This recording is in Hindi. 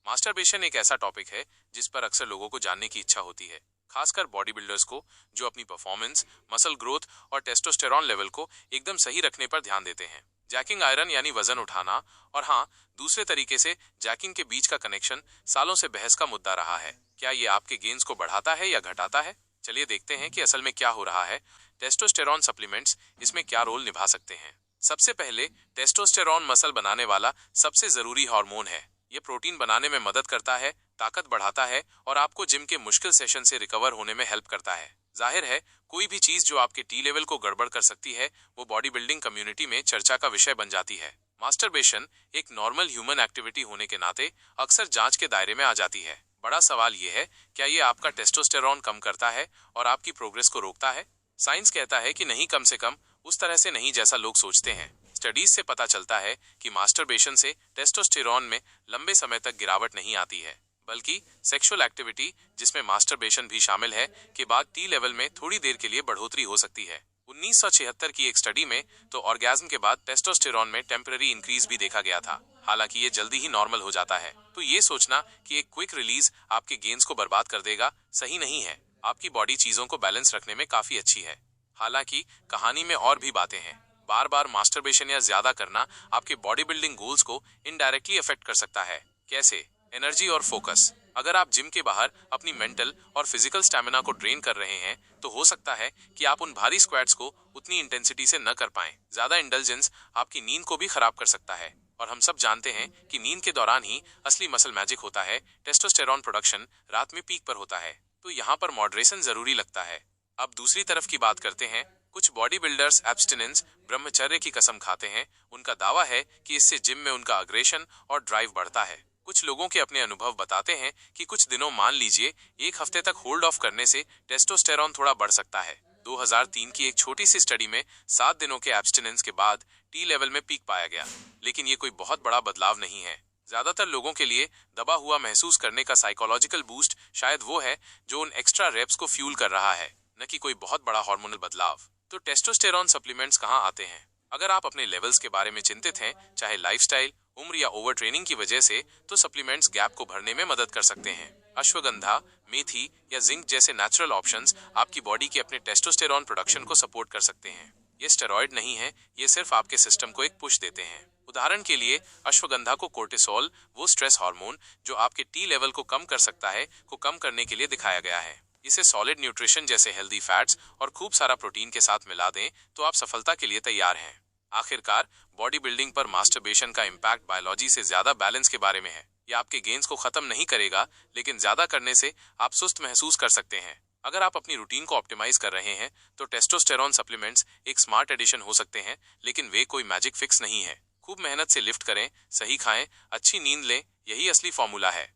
मास्टरबेशन एक ऐसा टॉपिक है जिस पर अक्सर लोगों को जानने की इच्छा होती है, खासकर बॉडी बिल्डर्स को जो अपनी परफॉर्मेंस, मसल ग्रोथ और टेस्टोस्टेरॉन लेवल को एकदम सही रखने पर ध्यान देते हैं। जैकिंग आयरन यानी वजन उठाना और हाँ, दूसरे तरीके से जैकिंग के बीच का कनेक्शन सालों से बहस का मुद्दा रहा है। क्या ये आपके गेन्स को बढ़ाता है या घटाता है? चलिए देखते हैं कि असल में क्या हो रहा है। टेस्टोस्टेरॉन सप्लीमेंट्स इसमें क्या रोल निभा सकते हैं। सबसे पहले, टेस्टोस्टेरॉन मसल बनाने वाला सबसे जरूरी हार्मोन है। ये प्रोटीन बनाने में मदद करता है, ताकत बढ़ाता है और आपको जिम के मुश्किल सेशन से रिकवर होने में हेल्प करता है। जाहिर है, कोई भी चीज जो आपके टी लेवल को गड़बड़ कर सकती है वो बॉडी बिल्डिंग कम्युनिटी में चर्चा का विषय बन जाती है। मास्टरबेशन एक नॉर्मल ह्यूमन एक्टिविटी होने के नाते अक्सर जांच के दायरे में आ जाती है। बड़ा सवाल ये है, क्या ये आपका टेस्टोस्टेरॉन कम करता है और आपकी प्रोग्रेस को रोकता है? साइंस कहता है कि नहीं, कम से कम उस तरह से नहीं जैसा लोग सोचते हैं। स्टडीज से पता चलता है कि मास्टरबेशन से टेस्टोस्टेरॉन में लंबे समय तक गिरावट नहीं आती है, बल्कि सेक्सुअल एक्टिविटी, जिसमें मास्टरबेशन भी शामिल है, के बाद टी लेवल में थोड़ी देर के लिए बढ़ोतरी हो सकती है। 1976 की एक स्टडी में तो ऑर्गेज्म के बाद टेस्टोस्टेरॉन में टेम्पररी इंक्रीज भी देखा गया था। हालांकि ये जल्दी ही नॉर्मल हो जाता है। तो ये सोचना कि एक क्विक रिलीज आपके गेन्स को बर्बाद कर देगा, सही नहीं है। आपकी बॉडी चीजों को बैलेंस रखने में काफी अच्छी है। हालांकि कहानी में और भी बातें हैं। बार बार मास्टरबेशन या ज्यादा करना आपके बॉडी बिल्डिंग गोल्स को इनडायरेक्टली अफेक्ट कर सकता है। कैसे? एनर्जी और फोकस। अगर आप जिम के बाहर अपनी मेंटल और फिजिकल स्टैमिना को ड्रेन कर रहे हैं तो हो सकता है कि आप उन भारी स्क्वाट्स को उतनी इंटेंसिटी से न कर पाएं। ज्यादा इंडल्जेंस आपकी नींद को भी खराब कर सकता है और हम सब जानते हैं कि नींद के दौरान ही असली मसल मैजिक होता है। टेस्टोस्टेरॉन प्रोडक्शन रात में पीक पर होता है, तो यहाँ पर मॉडरेशन जरूरी लगता है। अब दूसरी तरफ की बात करते हैं। कुछ बॉडी बिल्डर्स एब्स्टिनेंस, ब्रह्मचर्य की कसम खाते हैं। उनका दावा है कि इससे जिम में उनका अग्रेशन और ड्राइव बढ़ता है। कुछ लोगों के अपने अनुभव बताते हैं कि कुछ दिनों, मान लीजिए 1 हफ्ते तक होल्ड ऑफ करने से टेस्टोस्टेरॉन थोड़ा बढ़ सकता है। 2003 की एक छोटी सी स्टडी में 7 दिनों के एब्स्टिनेंस के बाद टी लेवल में पीक पाया गया, लेकिन ये कोई बहुत बड़ा बदलाव नहीं है। ज्यादातर लोगों के लिए दबा हुआ महसूस करने का साइकोलॉजिकल बूस्ट शायद वो है जो उन एक्स्ट्रा रेप्स को फ्यूल कर रहा है, न कि कोई बहुत बड़ा हार्मोनल बदलाव। तो टेस्टोस्टेरॉन सप्लीमेंट्स कहाँ आते हैं? अगर आप अपने लेवल्स के बारे में चिंतित हैं, चाहे लाइफस्टाइल, उम्र या ओवर ट्रेनिंग की वजह से, तो सप्लीमेंट्स गैप को भरने में मदद कर सकते हैं। अश्वगंधा, मेथी या जिंक जैसे नेचुरल ऑप्शंस आपकी बॉडी के अपने टेस्टोस्टेरॉन प्रोडक्शन को सपोर्ट कर सकते हैं। ये स्टेरॉइड नहीं है, ये सिर्फ आपके सिस्टम को एक पुश देते हैं। उदाहरण के लिए, अश्वगंधा को कोर्टिसोल, वो स्ट्रेस हार्मोन जो आपके टी लेवल को कम कर सकता है, को कम करने के लिए दिखाया गया है। इसे सॉलिड न्यूट्रिशन जैसे हेल्दी फैट्स और खूब सारा प्रोटीन के साथ मिला दें तो आप सफलता के लिए तैयार हैं। आखिरकार, बॉडी बिल्डिंग पर मास्टरबेशन का इम्पैक्ट बायोलॉजी से ज्यादा बैलेंस के बारे में है। ये आपके गेन्स को खत्म नहीं करेगा, लेकिन ज्यादा करने से आप सुस्त महसूस कर सकते हैं। अगर आप अपनी रूटीन को ऑप्टिमाइज कर रहे हैं तो टेस्टोस्टेरॉन सप्लीमेंट्स एक स्मार्ट एडिशन हो सकते हैं, लेकिन वे कोई मैजिक फिक्स नहीं है। खूब मेहनत से लिफ्ट करें, सही खाएं, अच्छी नींद लें, यही असली फॉर्मूला है।